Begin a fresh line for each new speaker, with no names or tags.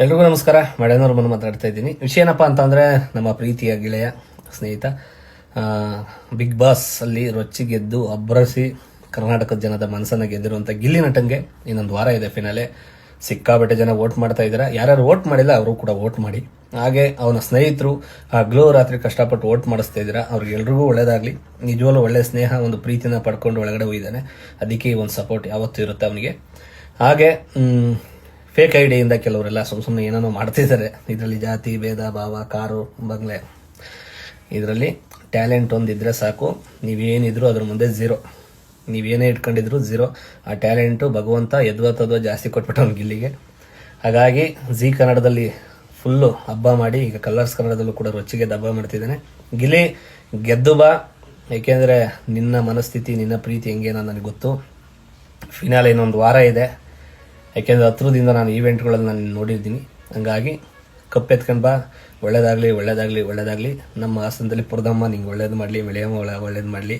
ಎಲ್ರಿಗೂ ನಮಸ್ಕಾರ. ಮಳೆನೂರು ಬಂದು ಮಾತಾಡ್ತಾ ಇದ್ದೀನಿ. ವಿಷಯ ಏನಪ್ಪಾ ಅಂತಂದ್ರೆ, ನಮ್ಮ ಪ್ರೀತಿಯ ಗೆಳೆಯ ಸ್ನೇಹಿತ ಬಿಗ್ ಬಾಸ್ ಅಲ್ಲಿ ರೊಚ್ಚಿ ಗೆದ್ದು ಅಬ್ಬರಿಸಿ ಕರ್ನಾಟಕದ ಜನದ ಮನಸ್ಸನ್ನ ಗೆದ್ದಿರುವಂತ ಗಿಲ್ಲಿ ನಟಂಗೆ ಇನ್ನೊಂದು ವಾರ ಇದೆ ಫಿನಾಲೆ. ಸಿಕ್ಕಾಬಟ್ಟೆ ಜನ ವೋಟ್ ಮಾಡ್ತಾ ಇದ್ದಾರೆ. ಯಾರ್ಯಾರು ವೋಟ್ ಮಾಡಿಲ್ಲ ಅವರು ಕೂಡ ವೋಟ್ ಮಾಡಿ. ಹಾಗೆ ಅವನ ಸ್ನೇಹಿತರು ಹಗಲು ರಾತ್ರಿ ಕಷ್ಟಪಟ್ಟು ವೋಟ್ ಮಾಡಿಸ್ತಾ ಇದ್ದೀರಾ. ಅವ್ರಿಗೆಲ್ರಿಗೂ ಒಳ್ಳೇದಾಗ್ಲಿ. ನಿಜವಲ್ಲೂ ಒಳ್ಳೆ ಸ್ನೇಹ, ಒಂದು ಪ್ರೀತಿನ ಪಡ್ಕೊಂಡು ಒಳಗಡೆ ಹೋಗಿದ್ದಾನೆ. ಅದಕ್ಕೆ ಈ ಒಂದು ಸಪೋರ್ಟ್ ಯಾವತ್ತೂ ಇರುತ್ತೆ ಅವನಿಗೆ. ಹಾಗೆ ಫೇಕ್ ಐಡಿಯಿಂದ ಕೆಲವರೆಲ್ಲ ಸುಮ್ಮನೆ ಏನೇನೋ ಮಾಡ್ತಿದ್ದಾರೆ. ಇದರಲ್ಲಿ ಜಾತಿ ಭೇದ ಭಾವ, ಕಾರು ಬಂಗ್ಲೆ, ಇದರಲ್ಲಿ ಟ್ಯಾಲೆಂಟ್ ಒಂದಿದ್ರೆ ಸಾಕು. ನೀವೇನಿದ್ರು ಅದ್ರ ಮುಂದೆ ಝೀರೋ. ನೀವೇನೇ ಇಟ್ಕೊಂಡಿದ್ರು ಝೀರೋ. ಆ ಟ್ಯಾಲೆಂಟು ಭಗವಂತ ಎದ್ವತ್ತದ್ವ ಜಾಸ್ತಿ ಕೊಟ್ಬಿಟ್ಟವನು ಗಿಲ್ಲಿಗೆ. ಹಾಗಾಗಿ ಜಿ ಕನ್ನಡದಲ್ಲಿ ಫುಲ್ಲು ಹಬ್ಬ ಮಾಡಿ, ಈಗ ಕಲರ್ಸ್ ಕನ್ನಡದಲ್ಲೂ ಕೂಡ ರೊಚ್ಚಿಗೆ ಹಬ್ಬ ಮಾಡ್ತಿದ್ದಾನೆ. ಗಿಲ್ಲಿ ಗೆದ್ದು ಬಾ, ಏಕೆಂದರೆ ನಿನ್ನ ಮನಸ್ಥಿತಿ, ನಿನ್ನ ಪ್ರೀತಿ ಹೆಂಗೆ ನನಗೆ ಗೊತ್ತು. ಫಿನಾಲೆ ಇನ್ನೊಂದು ವಾರ ಇದೆ. ಯಾಕೆಂದರೆ ಹತ್ರದಿಂದ ನಾನು ಈವೆಂಟ್ಗಳಲ್ಲಿ ನಾನು ನೋಡಿದ್ದೀನಿ. ಹಂಗಾಗಿ ಕಪ್ಪೆತ್ಕೊಂಡು ಬಾ. ಒಳ್ಳೇದಾಗಲಿ, ಒಳ್ಳೇದಾಗಲಿ, ಒಳ್ಳೇದಾಗಲಿ. ನಮ್ಮ ಹಾಸನದಲ್ಲಿ ಪುರದಮ್ಮ ನಿಂಗೆ ಒಳ್ಳೇದು ಮಾಡಲಿ, ಮೆಳೆಯಮ್ಮ ಒಳ್ಳೇದು ಮಾಡಲಿ.